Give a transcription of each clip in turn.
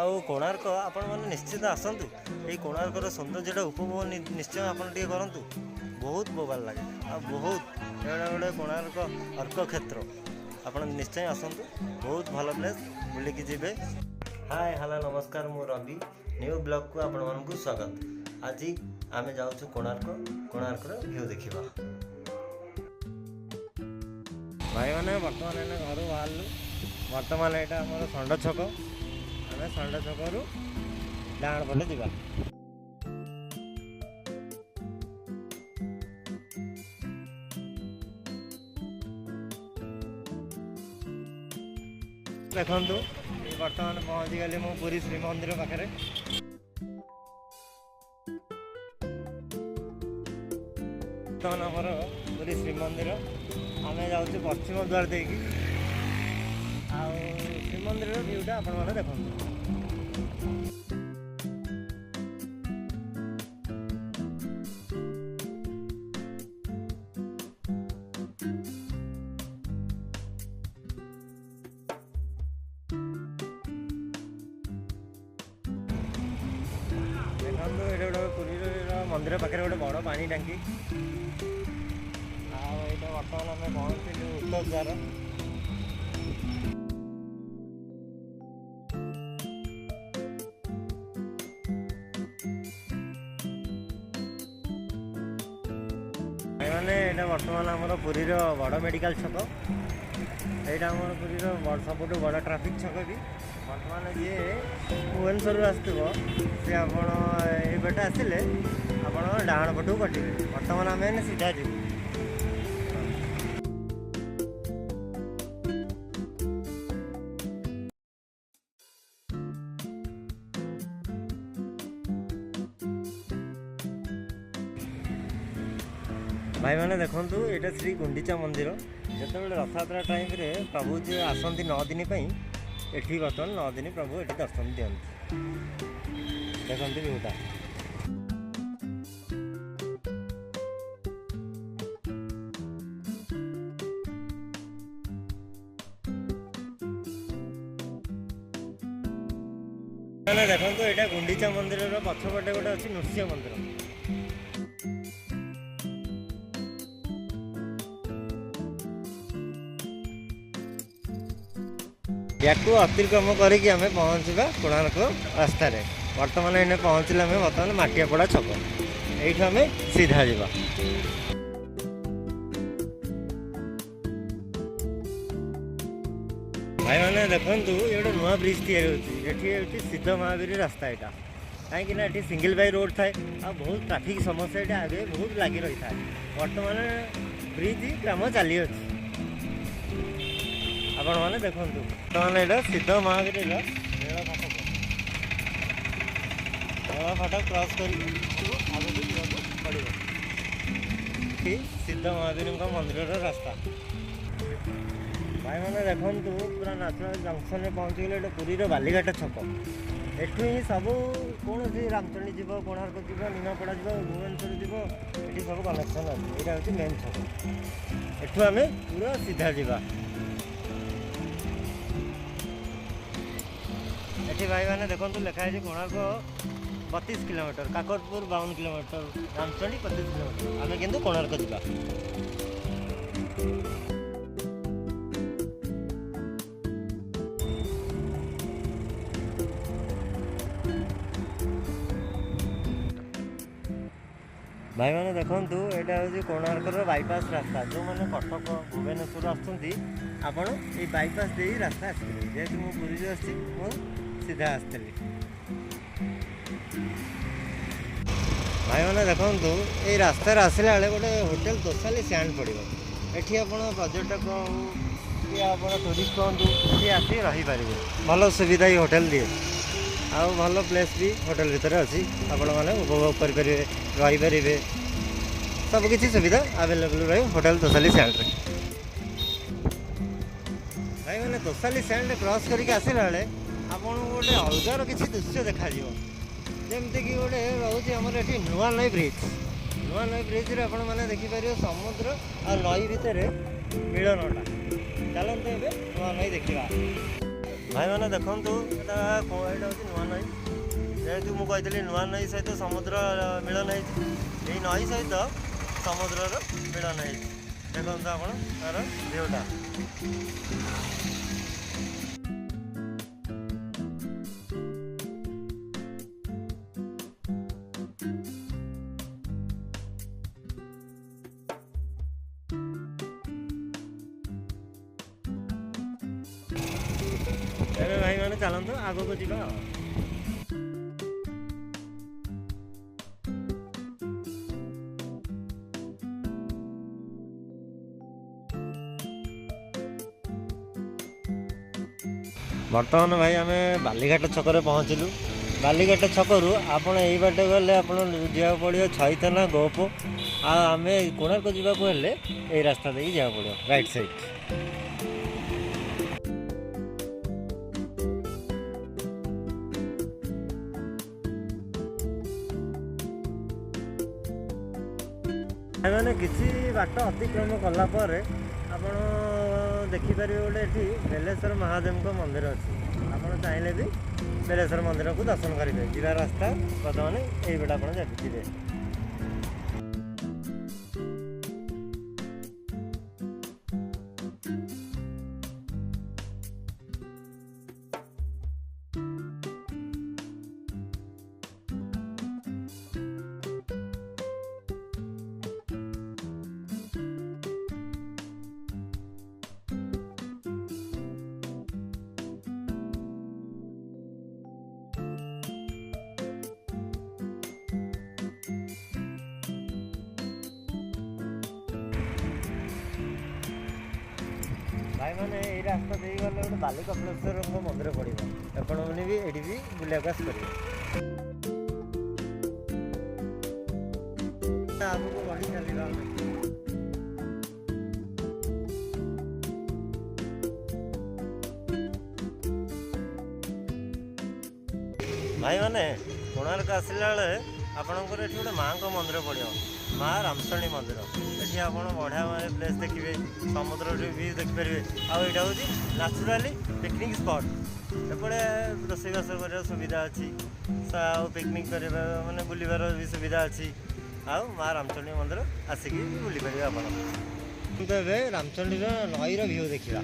ଆଉ କୋଣାର୍କ ଆପଣମାନେ ନିଶ୍ଚିତ ଆସନ୍ତୁ। ଏଇ କୋଣାର୍କର ସୌନ୍ଦର୍ଯ୍ୟଟା ଉପଭୋଗ ନିଶ୍ଚୟ ଆପଣ ଟିକେ କରନ୍ତୁ। ବହୁତ ଭଲ ଲାଗେ ଆଉ ବହୁତ ଏଇଟା ଗୋଟେ କୋଣାର୍କ ଅର୍କକ୍ଷେତ୍ର। ଆପଣ ନିଶ୍ଚୟ ଆସନ୍ତୁ, ବହୁତ ଭଲ ପ୍ଲେସ୍, ବୁଲିକି ଯିବେ। ହାଏ ହ୍ୟାଲୋ ନମସ୍କାର, ମୁଁ ରବି। ନ୍ୟୁ ବ୍ଲଗ୍କୁ ଆପଣମାନଙ୍କୁ ସ୍ୱାଗତ। ଆଜି ଆମେ ଯାଉଛୁ କୋଣାର୍କର ଭ୍ୟୁ ଦେଖିବା। ଭାଇମାନେ ବର୍ତ୍ତମାନ ଆମେ ଘରୁ ବାହାରିଲୁ। ବର୍ତ୍ତମାନ ଏଇଟା ଆମର ଷଣ୍ଢ ଛକ। ଆମେ ଷଣ୍ଢ ଛକରୁ ଡାହାଣ ପଟେ ଯିବା। ଦେଖନ୍ତୁ ବର୍ତ୍ତମାନ ପହଞ୍ଚିଗଲି ମୁଁ ପୁରୀ ଶ୍ରୀମନ୍ଦିର ପାଖରେ। ବର୍ତ୍ତମାନ ଆମର ପୁରୀ ଶ୍ରୀମନ୍ଦିର, ଆମେ ଯାଉଛୁ ପଶ୍ଚିମ ଦ୍ୱାର ଦେଇକି। ଆଉ ଶ୍ରୀମନ୍ଦିରର ଭ୍ୟୁଟା ଆପଣମାନେ ଦେଖନ୍ତୁ। ଦେଖନ୍ତୁ ଏଇଟା ଗୋଟେ ପୁରୀର ମନ୍ଦିର ପାଖରେ ଗୋଟେ ବଡ଼ ପାଣି ଟାଙ୍କି। ଆଉ ଏଇଟା ବର୍ତ୍ତମାନ ଆମେ ପହଞ୍ଚିଲୁ ଉତ୍ତର ଦ୍ୱାର। ଭାଇମାନେ ଏଇଟା ବର୍ତ୍ତମାନ ଆମର ପୁରୀର ବଡ଼ ମେଡ଼ିକାଲ ଛକ। ଏଇଟା ଆମର ପୁରୀର ସବୁଠୁ ବଡ଼ ଟ୍ରାଫିକ୍ ଛକ ବି। ବର୍ତ୍ତମାନ ଯିଏ ଭୁବନେଶ୍ୱରରୁ ଆସିଥିବ ସେ ଆପଣ ଏଇପଟେ ଆସିଲେ ଆପଣ ଡାହାଣ ପଟକୁ କଟିବେ। ବର୍ତ୍ତମାନ ଆମେ ସିଧା ଯିବୁ। ଭାଇମାନେ ଦେଖନ୍ତୁ ଏଇଟା ଶ୍ରୀ ଗୁଣ୍ଡିଚା ମନ୍ଦିର। ଯେତେବେଳେ ରଥଯାତ୍ରା ଟାଇମ୍ରେ ପ୍ରଭୁ ଯିଏ ଆସନ୍ତି 9 ଦିନ ପାଇଁ, ଏଠି ବର୍ତ୍ତମାନ 9 ଦିନ ପ୍ରଭୁ ଏଠି ଦର୍ଶନ ଦିଅନ୍ତି। ଦେଖନ୍ତୁ ଭିଉଟା। ଦେଖନ୍ତୁ ଏଇଟା ଗୁଣ୍ଡିଚା ମନ୍ଦିରର ପଛପଟେ ଗୋଟେ ଅଛି ନୃସିଂହ ମନ୍ଦିର। ୟାକୁ ଅତିକ୍ରମ କରିକି ଆମେ ପହଞ୍ଚିବା କୋଣାର୍କ ରାସ୍ତାରେ। ବର୍ତ୍ତମାନ ଏଇନେ ପହଞ୍ଚିଲେ ଆମେ ବର୍ତ୍ତମାନ ମାଟିଆପଡ଼ା ଛକ। ଏଇଠୁ ଆମେ ସିଧା ଯିବା। ଭାଇମାନେ ଦେଖନ୍ତୁ ଏ ଗୋଟେ ନୂଆ ବ୍ରିଜ୍ ତିଆରି ହେଉଛି। ଏଠି ହେଉଛି ସିଦ୍ଧ ମହାବୀର ରାସ୍ତା। ଏଇଟା କାହିଁକିନା ଏଠି ସିଙ୍ଗଲ ବାଇ ରୋଡ଼ ଥାଏ ଆଉ ବହୁତ ଟ୍ରାଫିକ୍ ସମସ୍ୟା ଏଠି ଆଗେ ବହୁତ ଲାଗି ରହିଥାଏ। ବର୍ତ୍ତମାନ ବ୍ରିଜ୍ କାମ ଚାଲିଅଛି, ଆପଣମାନେ ଦେଖନ୍ତୁ। ବର୍ତ୍ତମାନ ଏଇଟା ସିଦ୍ଧ ମହାବୀରର ରେଳ ଫାଟକ କ୍ରସ୍ କରିକି ଆଗକୁ ଯିବାକୁ ପଡ଼ିବ। ଏଠି ସିଦ୍ଧ ମହାବୀରଙ୍କ ମନ୍ଦିରର ରାସ୍ତା। ଭାଇମାନେ ଦେଖନ୍ତୁ ପୁରା ନ୍ୟାଚୁରାଲ ଜଙ୍କସନରେ ପହଞ୍ଚିଗଲେ। ଏଇଟା ପୁରୀର ବାଲିଘାଟ ଛକ। ଏଠୁ ହିଁ ସବୁ କୌଣସି ରାମଚଣ୍ଡୀ ଯିବ, କୋଣାର୍କ ଯିବ, ନିମାପଡ଼ା ଯିବ, ଭୁବନେଶ୍ୱର ଯିବ, ଏଠି ସବୁ କନେକ୍ସନ୍ ଅଛି। ଏଇଟା ହେଉଛି ମେନ୍ ଛକ। ଏଠୁ ଆମେ ପୁରା ସିଧା ଯିବା। ଏଠି ଭାଇମାନେ ଦେଖନ୍ତୁ ଲେଖା ହେଇଛି Konark 32 kilometre, Kakatpur 52 kilometre, Ramachandi 25 kilometre. ଆମେ କିନ୍ତୁ କୋଣାର୍କ ଯିବା। ଭାଇମାନେ ଦେଖନ୍ତୁ ଏଇଟା ହେଉଛି କୋଣାର୍କର ବାଇପାସ୍ ରାସ୍ତା। ଯେଉଁମାନେ କଟକ ଭୁବନେଶ୍ୱର ଆସୁଛନ୍ତି ଆପଣ ଏଇ ବାଇପାସ୍ ଦେଇ ରାସ୍ତା ଆସିବେ। ଯେହେତୁ ମୁଁ ପୁରୀରୁ ଆସିଛି, ମୁଁ ସିଧା ଆସିଥିଲି। ଭାଇମାନେ ଦେଖନ୍ତୁ ଏଇ ରାସ୍ତାରେ ଆସିଲା ବେଳେ ଗୋଟେ ହୋଟେଲ ତୋଷାଲି ଷ୍ଟାଣ୍ଡ ପଡ଼ିବ। ଏଠି ଆପଣ ପର୍ଯ୍ୟଟକ ହଉ କି ଆପଣ ଟୁରିଷ୍ଟ ହୁଅନ୍ତୁ, ଏଠି ଆସି ରହିପାରିବେ। ଭଲ ସୁବିଧା ଏଇ ହୋଟେଲ ଦିଏ। ଆଉ ଭଲ ପ୍ଲେସ୍ ବି ହୋଟେଲ ଭିତରେ ଅଛି। ଆପଣମାନେ ଉପଭୋଗ କରିପାରିବେ, ରହିପାରିବେ। ସବୁକିଛି ସୁବିଧା ଆଭେଲେବୁଲ୍ ରହିବ ହୋଟେଲ ତୋଷାଲି ଷ୍ଟାଣ୍ଡରେ। ଭାଇମାନେ ତୋଷାଲି ଷ୍ଟାଣ୍ଡ କ୍ରସ୍ କରିକି ଆସିଲା ବେଳେ ଆପଣଙ୍କୁ ଗୋଟେ ଅଲଗାର କିଛି ଦୃଶ୍ୟ ଦେଖାଯିବ। ଯେମିତିକି ଗୋଟେ ରହୁଛି ଆମର ଏଠି ନୂଆ ନଈ ବ୍ରିଜ୍। ନୂଆ ନଈ ବ୍ରିଜ୍ରେ ଆପଣମାନେ ଦେଖିପାରିବେ ସମୁଦ୍ର ଆଉ ନଈ ଭିତରେ ମିଳନଟା। ଚାଲନ୍ତୁ ଏବେ ନୂଆ ନଈ ଦେଖିବା। भाई मैंने देखु एटा हूँ नुआ नई जेहेतु मुझे नुआ नई सहित समुद्र मिलन है नई सहित समुद्र मिलन है देखो आप तार भ्यूटा ଏବେ ଭାଇ ମାନେ ଚାଲନ୍ତୁ ଆଗକୁ ଯିବା ବର୍ତ୍ତମାନ ଭାଇ ଆମେ ବାଲିଘାଟ ଛକରେ ପହଞ୍ଚିଲୁ। ବାଲିଘାଟ ଛକରୁ ଆପଣ ଏଇ ବାଟେ ଗଲେ ଆପଣ ଯିବାକୁ ପଡ଼ିବ ଛଇଥାନା ଗୋପ ଆଉ ଆମେ କୋଣାର୍କ ଯିବାକୁ ହେଲେ ଏଇ ରାସ୍ତା ଦେଇକି ଯିବାକୁ ପଡ଼ିବ ରାଇଟ୍ ସାଇଡ୍। ମାନେ କିଛି ବାଟ ଅତିକ୍ରମ କଲା ପରେ ଆପଣ ଦେଖିପାରିବେ ଗୋଟେ ଏଠି ବେଲେଶ୍ୱର ମହାଦେବଙ୍କ ମନ୍ଦିର ଅଛି। ଆପଣ ଚାହିଁଲେ ବି ବେଲେଶ୍ୱର ମନ୍ଦିରକୁ ଦର୍ଶନ କରିବେ। ଯିବା ରାସ୍ତା ବର୍ତ୍ତମାନ ଏଇପଟେ ଆପଣ ଯିବେ। भाई मैंने ये रास्ता दे गले गोटे बाली कपिलेश्वर मंदिर पड़ो आपण मैंने भी ये भी बुलाक आसपारे आगू बढ़ी चलवा भाई मैंने कोणार्क आसला बेले आपणकर ये गोटे माँ को मंदिर पड़ो माँ रामचंडी मंदिर ये आप बढ़िया माने प्लेस देखिए समुद्र भी देखिपारे आईटा हूँ नाचुराली पिकनिक स्पट एपटे रोषेईबास कर सुविधा अच्छी पिकनिक कर माने बुलबार भी सुविधा अच्छी आउ माँ रामचंडी मंदिर आसिक बुली पारे आप रामचंडी नईर भ्यू देखा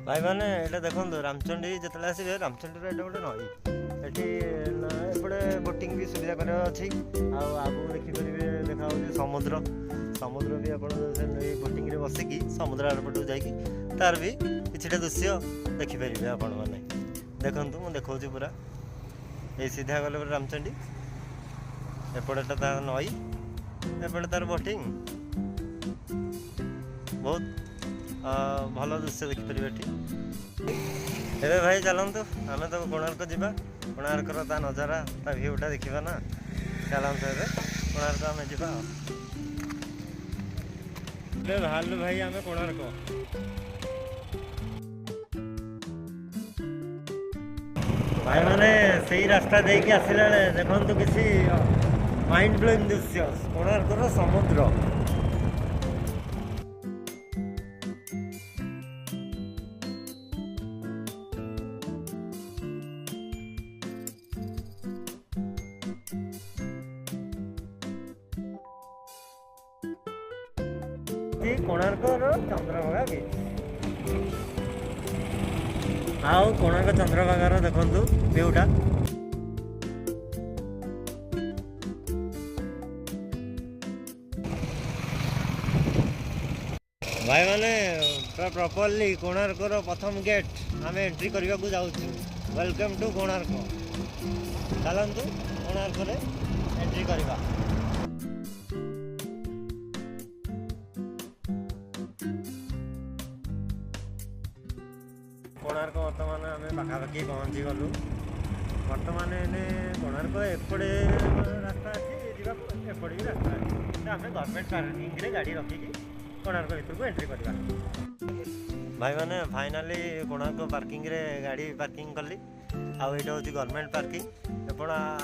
भाई मैंने ये देखो रामचंडी जो आसवे रामचंडी ये गोटे नई एपटे बोटिंग भी सुविधा कर अच्छी आगू देखिपारे देखा समुद्र समुद्र भी आप बोटिंग बसिकी समुद्र आड़पटू जाकि तार भी किसी दृश्य देखिपारे आपण मैंने देखु मुझे देखा पूरा ये सीधा गले रामचंडी एपटे तार नई एपटे तार बोटिंग बहुत भल दृश्य देखिपारे एबे भाई चलतु आम तो कोणार्क जावा कोणार्कर ता नजारा ता भ्यूटा देखा ना चलतु ए कोणार्क आम जा बाहर भाई आम कोणार्क भाई मैंने से रास्ता देकी आसला देखु किसी माइंड ब्लोइंग दृश्य कोणार्कर समुद्र कोणार्कर चंद्रभागा बीच आउ कोणार्क चंद्रभागार देखु भ्यूटा भाई मैंने प्रॉपर्ली कोणार्कर प्रथम गेट आम एंट्री करने को जाऊँ वेलकम टू कोणार्क चलतु कोणार्क एंट्री करवा कोणार्क बर्तमान आम पाखापाखि पहुँची गलु बर्तमान कोणार्क एपटे रास्ता अच्छी ଏପଟେ ବି ରାସ୍ତା ଅଛି। ତ ଆମେ ଗଭର୍ଣ୍ଣମେଣ୍ଟ ପାର୍କିଂରେ ଗାଡ଼ି ରଖିକି କୋଣାର୍କ ଭିତରକୁ ଏଣ୍ଟ୍ରି କରିବା। ଭାଇମାନେ ଫାଇନାଲି କୋଣାର୍କ ପାର୍କିଂରେ ଗାଡ଼ି ପାର୍କିଂ କଲି। ଆଉ ଏଇଟା ହେଉଛି ଗଭର୍ଣ୍ଣମେଣ୍ଟ ପାର୍କିଂ।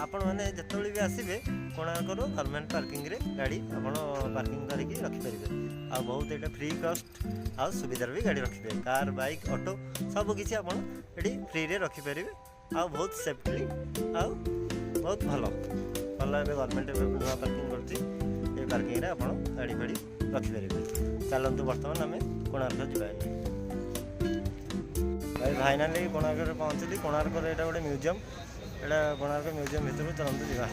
ଆପଣମାନେ ଯେତେବେଳେ ବି ଆସିବେ କୋଣାର୍କରୁ ଗଭର୍ଣ୍ଣମେଣ୍ଟ ପାର୍କିଂରେ ଗାଡ଼ି ଆପଣ ପାର୍କିଂ କରିକି ରଖିପାରିବେ। ଆଉ ବହୁତ ଏଇଟା ଫ୍ରି କଷ୍ଟ ଆଉ ସୁବିଧାରେ ବି ଗାଡ଼ି ରଖିପାରିବେ। କାର୍, ବାଇକ୍, ଅଟୋ ସବୁକିଛି ଆପଣ ଏଠି ଫ୍ରିରେ ରଖିପାରିବେ। ଆଉ ବହୁତ ସେଫ୍ଟଲି ଆଉ ବହୁତ ଭଲ ଏବେ ଗଭର୍ଣ୍ଣମେଣ୍ଟ ନୂଆ ପାର୍କିଂ କରୁଛି। ଏଇ ପାର୍କିଂରେ ଆପଣ ଗାଡ଼ି ଫାଡ଼ି ରଖିପାରିବେ। ଚାଲନ୍ତୁ ବର୍ତ୍ତମାନ ଆମେ କୋଣାର୍କ ଯିବା। ଭାଇ ଫାଇନାଲି କୋଣାର୍କରେ ପହଞ୍ଚିଲି। କୋଣାର୍କରେ ଏଇଟା ଗୋଟେ ମ୍ୟୁଜିୟମ୍। ଏଇଟା କୋଣାର୍କ ମ୍ୟୁଜିୟମ୍ ଭିତରକୁ ଚାଲନ୍ତୁ ଯିବା।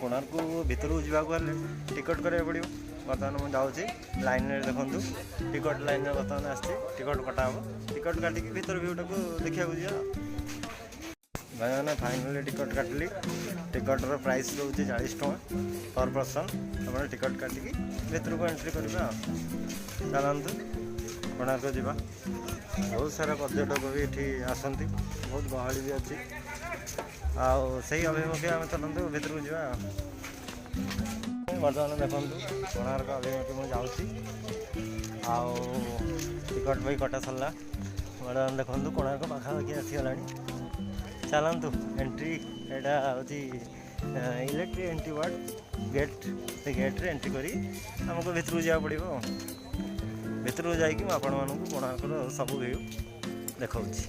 କୋଣାର୍କ ଭିତରକୁ ଯିବାକୁ ହେଲେ ଟିକଟ କରିବାକୁ ପଡ଼ିବ। ବର୍ତ୍ତମାନ ମୁଁ ଯାଉଛି ଲାଇନ୍ରେ, ଦେଖନ୍ତୁ ଟିକଟ ଲାଇନ୍ରେ ବର୍ତ୍ତମାନ ଆସିଛି। ଟିକଟ କଟା ହେବ। ଟିକଟ କାଟିକି ଭିତର ଭିଉଟାକୁ ଦେଖିବାକୁ ଯିବା। ଭାଇମାନେ ଫାଇନାଲି ଟିକଟ କାଟିଲି। ଟିକଟର ପ୍ରାଇସ୍ ରହୁଛି 40 ଟଙ୍କା ପର୍ ପର୍ସନ୍। ଆପଣ ଟିକଟ କାଟିକି ଭିତରକୁ ଏଣ୍ଟ୍ରି କରିବା। ଚାଲନ୍ତୁ କୋଣାର୍କ ଯିବା। ବହୁତ ସାରା ପର୍ଯ୍ୟଟକ ବି ଏଠି ଆସନ୍ତି। ବହୁତ ଗହଳି ବି ଅଛି। ଆଉ ସେଇ ଅଭିମୁଖେ ଆମେ ଚାଲନ୍ତୁ ଭିତରକୁ ଯିବା। ବର୍ତ୍ତମାନ ଦେଖନ୍ତୁ କୋଣାର୍କ ଅଭିମୁଖେ ମୁଁ ଯାଉଛି। ଆଉ ଟିକଟ ବହି କଟା ସରିଲା। ବର୍ତ୍ତମାନ ଦେଖନ୍ତୁ କୋଣାର୍କ ପାଖାପାଖି ଆସିଗଲାଣି। ଚାଲନ୍ତୁ ଏଣ୍ଟ୍ରି। ଏଇଟା ହେଉଛି ଇଲେକ୍ଟ୍ରିକ୍ ଏଣ୍ଟ୍ରି ୱାର୍ଡ଼ ଗେଟ୍। ସେ ଗେଟ୍ରେ ଏଣ୍ଟ୍ରି କରି ଆମକୁ ଭିତରକୁ ଯିବାକୁ ପଡ଼ିବ। ଭିତରକୁ ଯାଇକି ମୁଁ ଆପଣମାନଙ୍କୁ କୋଣାର୍କର ସବୁ ଭିଉ ଦେଖାଉଛି।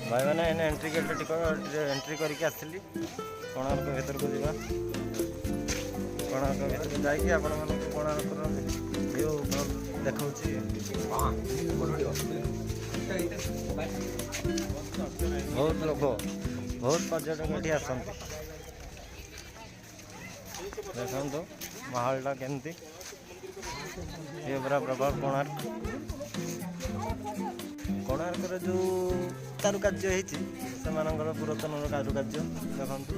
ଭାଇମାନେ ଏଇନେ ଏଣ୍ଟ୍ରି ଗେଟ୍ରେ ଏଣ୍ଟ୍ରି କରିକି ଆସିଲି। କୋଣାର୍କ ଭିତରକୁ ଯିବା। କୋଣାର୍କ ଭିତରକୁ ଯାଇକି ଆପଣମାନଙ୍କୁ କୋଣାର୍କର ଭିଉ ଦେଖାଉଛି। ବହୁତ ଲୋକ, ବହୁତ ପର୍ଯ୍ୟଟକ ଏଠି ଆସନ୍ତି। ଦେଖନ୍ତୁ ମାହୋଲଟା କେମିତି। ଇଏ ପୁରା ପ୍ରଭାବ କୋଣାର୍କର ଯେଉଁ କାରୁକାର୍ଯ୍ୟ ହେଇଛି, ସେମାନଙ୍କର ପୁରାତନର କାରୁକାର୍ଯ୍ୟ ଦେଖନ୍ତୁ।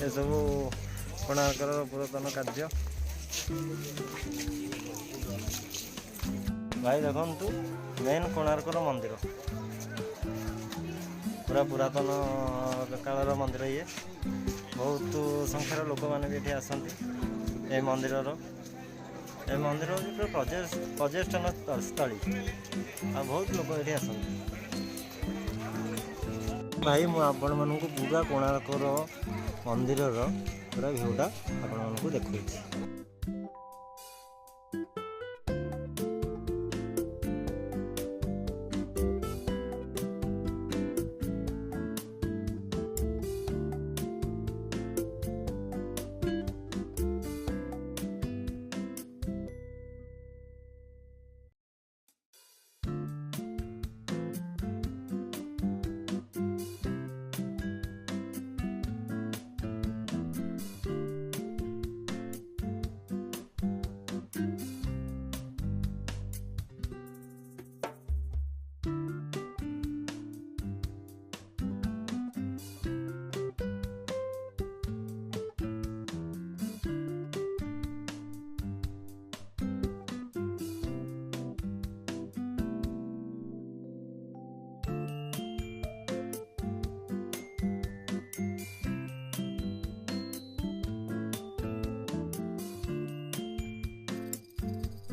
ଏସବୁ କୋଣାର୍କର ପୁରାତନ କାର୍ଯ୍ୟ। ଭାଇ ଦେଖନ୍ତୁ ମେନ୍ କୋଣାର୍କର ମନ୍ଦିର, ପୁରା ପୁରାତନ କାଳର ମନ୍ଦିର। ଇଏ ବହୁତ ସଂଖ୍ୟାର ଲୋକମାନେ ବି ଏଠି ଆସନ୍ତି। ଏ ମନ୍ଦିର ହେଉଛି ପୁରା ପର୍ଯ୍ୟଟନ ସ୍ଥଳୀ। ଆଉ ବହୁତ ଲୋକ ଏଠି ଆସନ୍ତି। ଭାଇ ମୁଁ ଆପଣମାନଙ୍କୁ ପୁରା କୋଣାର୍କର ମନ୍ଦିରର ପୁରା ଭିଉଟା ଆପଣମାନଙ୍କୁ ଦେଖାଉଛି।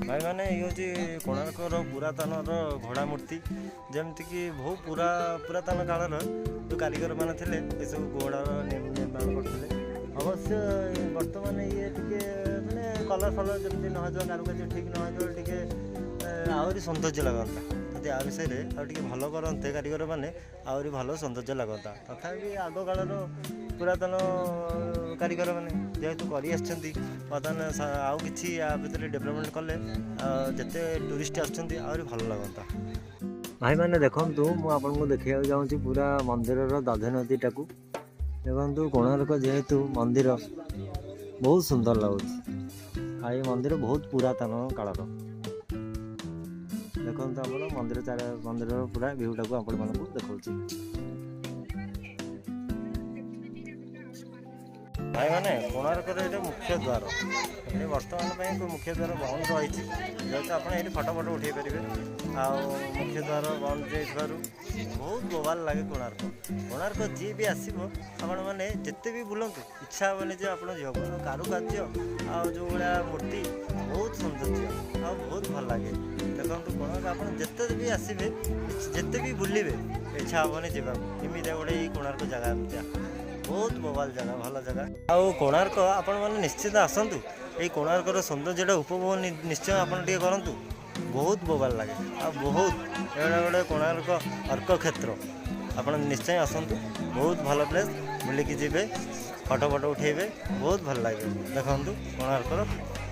ଭାଇମାନେ ଇଏ ହେଉଛି କୋଣାର୍କର ପୁରାତନର ଘୋଡ଼ା ମୂର୍ତ୍ତି। ଯେମିତିକି ବହୁ ପୁରାତନ କାଳର ଯେଉଁ କାରିଗରମାନେ ଥିଲେ ଏସବୁ ଘୋଡ଼ାର ନିର୍ମାଣ କରୁଥିଲେ। ଅବଶ୍ୟ ବର୍ତ୍ତମାନ ଇଏ ଟିକେ ମାନେ କଲର୍ ଫଲର୍ ଯେମିତି ନ ହେଇଥିବ, କାରୁକାର୍ଯ୍ୟ ଠିକ୍ ନ ହେଇଥିବ, ଟିକେ ଆହୁରି ସୌନ୍ଦର୍ଯ୍ୟ ଲାଗନ୍ତା। ଯଦି ଆ ବିଷୟରେ ଆଉ ଟିକେ ଭଲ କରନ୍ତେ କାରିଗରମାନେ, ଆହୁରି ଭଲ ସୌନ୍ଦର୍ଯ୍ୟ ଲାଗନ୍ତା। ତଥାପି ଆଗକାଳର ପୁରାତନ କାରିଗରମାନେ ଯେହେତୁ କରି ଆସିଛନ୍ତି, ବର୍ତ୍ତମାନ ଆଉ କିଛି ୟା ଭିତରେ ଡେଭଲପମେଣ୍ଟ କଲେ ଯେତେ ଟୁରିଷ୍ଟ ଆସୁଛନ୍ତି ଆହୁରି ଭଲ ଲାଗନ୍ତା। ଭାଇମାନେ ଦେଖନ୍ତୁ ମୁଁ ଆପଣଙ୍କୁ ଦେଖିବାକୁ ଚାହୁଁଛି ପୁରା ମନ୍ଦିରର ଦଧିନଦୀଟାକୁ। ଦେଖନ୍ତୁ କୋଣାର୍କ ଯେହେତୁ ମନ୍ଦିର ବହୁତ ସୁନ୍ଦର ଲାଗୁଛି। ଆଉ ଏ ମନ୍ଦିର ବହୁତ ପୁରାତନ କାଳର। ଦେଖନ୍ତୁ ଆମର ମନ୍ଦିରର ପୁରା ଭିଉଟାକୁ ଆପଣମାନଙ୍କୁ ଦେଖାଉଛି। ଭାଇମାନେ କୋଣାର୍କର ଏଇଟା ମୁଖ୍ୟ ଦ୍ୱାର। ଏଠି ବର୍ତ୍ତମାନ ପାଇଁ ମୁଖ୍ୟ ଦ୍ୱାର ବନ୍ଦ ରହିଛି, ଯେହେତୁ ଆପଣ ଏଇଠି ଫଟୋ ଉଠାଇ ପାରିବେ। ଆଉ ମୁଖ୍ୟ ଦ୍ୱାର ବନ୍ଦ ଯାଇଥିବାରୁ ବହୁତ ବୋବାଲ ଲାଗେ କୋଣାର୍କ। କୋଣାର୍କ ଯିଏ ବି ଆସିବ ଆପଣମାନେ ଯେତେ ବି ବୁଲନ୍ତୁ ଇଚ୍ଛା ହେବନି ଯେ ଆପଣ ଯିବାକୁ। କାରୁକାର୍ଯ୍ୟ ଆଉ ଯେଉଁ ଭଳିଆ ମୂର୍ତ୍ତି ବହୁତ ସୌନ୍ଦର୍ଯ୍ୟ ଆଉ ବହୁତ ଭଲ ଲାଗେ। ଦେଖନ୍ତୁ କୋଣାର୍କ ଆପଣ ଯେତେ ବି ଆସିବେ ଯେତେ ବି ବୁଲିବେ ଇଚ୍ଛା ହେବନି ଯିବାକୁ। ଏମିତିଆ ଗୋଟେ ଏଇ କୋଣାର୍କ ଜାଗା ଏମିତିଆ ବହୁତ ବୋବାଲ ଜାଗା, ଭଲ ଜାଗା। ଆଉ କୋଣାର୍କ ଆପଣମାନେ ନିଶ୍ଚିତ ଆସନ୍ତୁ। ଏଇ କୋଣାର୍କର ସୌନ୍ଦର୍ଯ୍ୟଟା ଉପଭୋଗ ନିଶ୍ଚୟ ଆପଣ ଟିକେ କରନ୍ତୁ। ବହୁତ ବୋବାଲ ଲାଗେ ଆଉ ବହୁତ ଏଇଟା ଗୋଟେ କୋଣାର୍କ ଅର୍କ କ୍ଷେତ୍ର। ଆପଣ ନିଶ୍ଚୟ ଆସନ୍ତୁ, ବହୁତ ଭଲ ପ୍ଲେସ୍। ବୁଲିକି ଯିବେ, ଫଟୋ ଉଠାଇବେ, ବହୁତ ଭଲ ଲାଗିବ। ଦେଖନ୍ତୁ କୋଣାର୍କର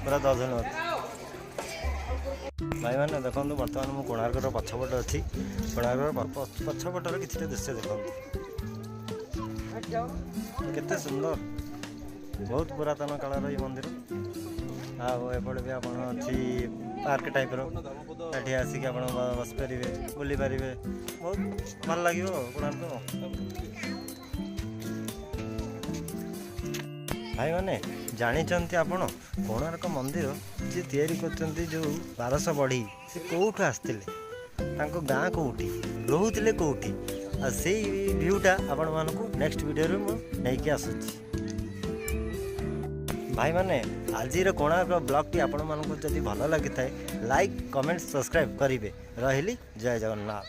ପୁରା ଦର୍ଶନୀୟ। ଭାଇମାନେ ଦେଖନ୍ତୁ ବର୍ତ୍ତମାନ ମୁଁ କୋଣାର୍କର ପଛପଟେ ଅଛି। କୋଣାର୍କର ପଛପଟର କିଛିଟା ଦୃଶ୍ୟ ଦେଖନ୍ତୁ, କେତେ ସୁନ୍ଦର। ବହୁତ ପୁରାତନ କାଳର ଏଇ ମନ୍ଦିର। ଆଉ ଏପଟେ ବି ଆପଣ ଅଛି ପାର୍କ ଟାଇପ୍ର, ଏଠି ଆସିକି ଆପଣ ବସିପାରିବେ, ବୁଲିପାରିବେ, ବହୁତ ଭଲ ଲାଗିବ କୋଣାର୍କ। ଭାଇମାନେ ଜାଣିଛନ୍ତି ଆପଣ କୋଣାର୍କ ମନ୍ଦିର ଯିଏ ତିଆରି କରିଛନ୍ତି ଯେଉଁ 1200 ବଢ଼େଇ, ସେ କେଉଁଠୁ ଆସିଥିଲେ, ତାଙ୍କ ଗାଁ କେଉଁଠି, ରହୁଥିଲେ କେଉଁଠି? ଆଉ ସେଇ ଭିୟୁଟା ଆପଣମାନଙ୍କୁ ନେକ୍ସଟ ଭିଡ଼ିଓରେ ମୁଁ ନେଇକି ଆସୁଛି। ଭାଇମାନେ ଆଜିର କୋଣାର୍କ ବ୍ଲଗ୍ଟି ଆପଣମାନଙ୍କୁ ଯଦି ଭଲ ଲାଗିଥାଏ ଲାଇକ୍, କମେଣ୍ଟ, ସବସ୍କ୍ରାଇବ୍ କରିବେ। ରହିଲି, ଜୟ ଜଗନ୍ନାଥ।